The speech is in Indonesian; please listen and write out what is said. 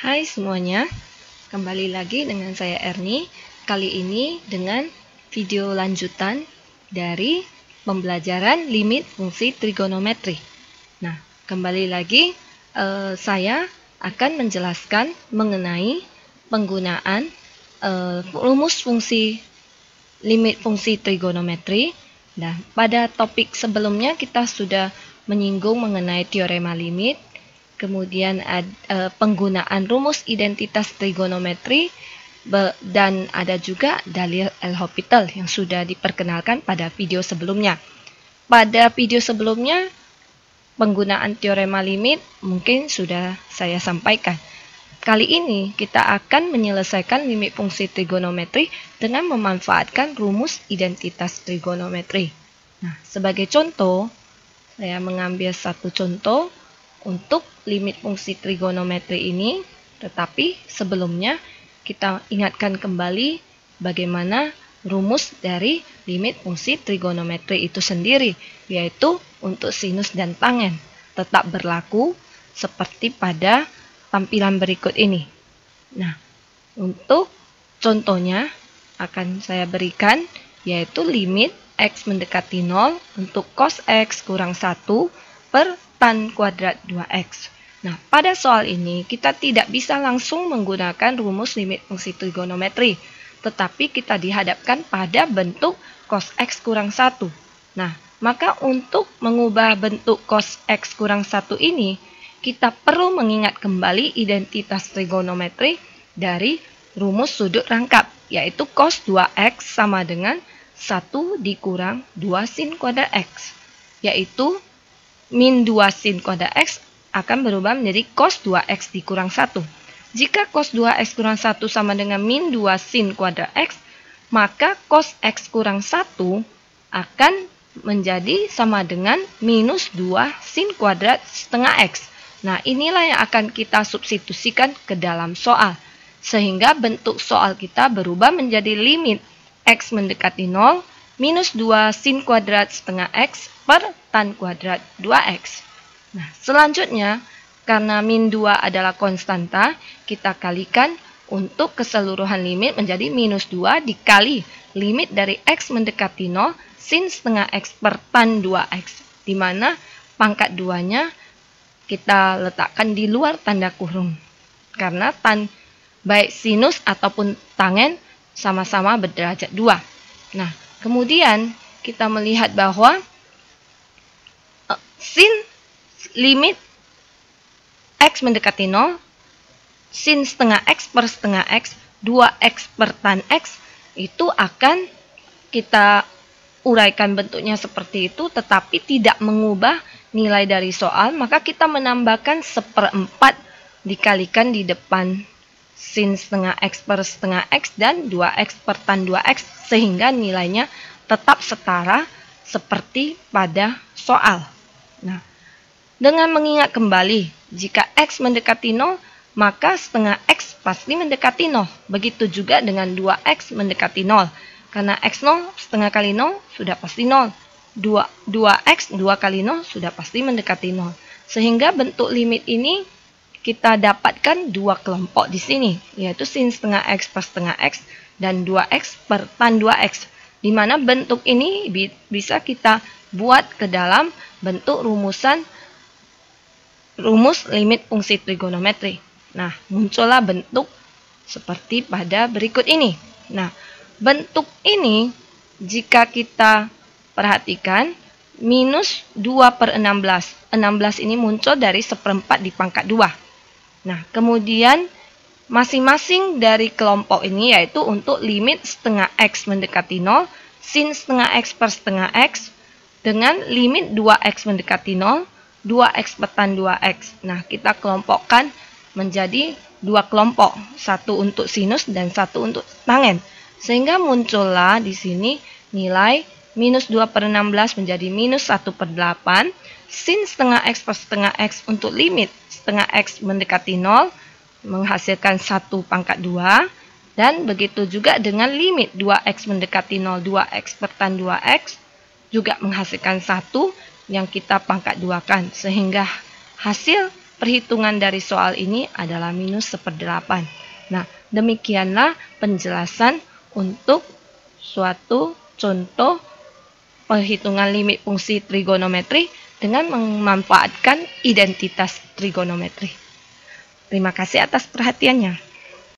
Hai semuanya, kembali lagi dengan saya Erni. Kali ini dengan video lanjutan dari pembelajaran limit fungsi trigonometri. Nah, kembali lagi saya akan menjelaskan mengenai penggunaan rumus fungsi limit fungsi trigonometri. Nah, pada topik sebelumnya kita sudah menyinggung mengenai teorema limit. Kemudian penggunaan rumus identitas trigonometri dan ada juga dalil L'Hopital yang sudah diperkenalkan pada video sebelumnya. Pada video sebelumnya penggunaan teorema limit mungkin sudah saya sampaikan. Kali ini kita akan menyelesaikan limit fungsi trigonometri dengan memanfaatkan rumus identitas trigonometri. Nah, sebagai contoh, saya mengambil satu contoh untuk limit fungsi trigonometri ini, tetapi sebelumnya kita ingatkan kembali bagaimana rumus dari limit fungsi trigonometri itu sendiri, yaitu untuk sinus dan tangen tetap berlaku seperti pada tampilan berikut ini. Nah, untuk contohnya akan saya berikan yaitu limit x mendekati 0 untuk cos x kurang 1 per tan kuadrat 2x. Nah, pada soal ini kita tidak bisa langsung menggunakan rumus limit fungsi trigonometri, tetapi kita dihadapkan pada bentuk cos x kurang 1. Nah, maka untuk mengubah bentuk cos x kurang 1 ini, kita perlu mengingat kembali identitas trigonometri dari rumus sudut rangkap, yaitu cos 2x sama dengan 1 dikurang 2 sin kuadrat x, yaitu min 2 sin kuadrat x akan berubah menjadi cos 2x dikurang 1. Jika cos 2x kurang 1 sama dengan min 2 sin kuadrat x, maka cos x kurang 1 akan menjadi sama dengan minus 2 sin kuadrat setengah x. Nah, inilah yang akan kita substitusikan ke dalam soal. Sehingga bentuk soal kita berubah menjadi limit x mendekati 0 minus 2 sin kuadrat setengah x per tan kuadrat 2x. Nah, selanjutnya, karena min 2 adalah konstanta, kita kalikan untuk keseluruhan limit menjadi minus 2 dikali limit dari x mendekati 0 sin setengah x per tan 2x, di mana pangkat 2-nya kita letakkan di luar tanda kurung. Karena tan baik sinus ataupun tangen sama-sama berderajat 2. Nah, kemudian kita melihat bahwa sin limit x mendekati 0, sin setengah x per setengah x, 2x per tan x, itu akan kita uraikan bentuknya seperti itu, tetapi tidak mengubah nilai dari soal, maka kita menambahkan 1/4 dikalikan di depan sin setengah x per setengah x dan 2x per tan 2x, sehingga nilainya tetap setara seperti pada soal. Nah, dengan mengingat kembali, jika x mendekati 0, maka setengah x pasti mendekati 0. Begitu juga dengan 2x mendekati 0. Karena x0 setengah kali 0 sudah pasti 0. 2x 2 kali 0 sudah pasti mendekati 0. Sehingga bentuk limit ini kita dapatkan dua kelompok di sini, yaitu sin setengah x per setengah x dan 2x per tan 2x. Di mana bentuk ini bisa kita buat ke dalam bentuk rumus limit fungsi trigonometri. Nah, muncullah bentuk seperti pada berikut ini. Nah, bentuk ini jika kita perhatikan minus 2 per 16. 16 ini muncul dari 1/4 di pangkat 2. Nah, kemudian masing-masing dari kelompok ini yaitu untuk limit setengah x mendekati 0, sin setengah x per setengah x, dengan limit 2x mendekati 0, 2x per tan 2x. Nah, kita kelompokkan menjadi dua kelompok, satu untuk sinus dan satu untuk tangen. Sehingga muncullah di sini nilai minus 2 per 16 menjadi minus 1 per 8, sin setengah x per setengah x untuk limit setengah x mendekati 0, menghasilkan 1 pangkat 2, dan begitu juga dengan limit 2x mendekati 0, 2x per tan 2x, juga menghasilkan 1 yang kita pangkat 2-kan, sehingga hasil perhitungan dari soal ini adalah minus 1/8. Nah, demikianlah penjelasan untuk suatu contoh perhitungan limit fungsi trigonometri dengan memanfaatkan identitas trigonometri. Terima kasih atas perhatiannya.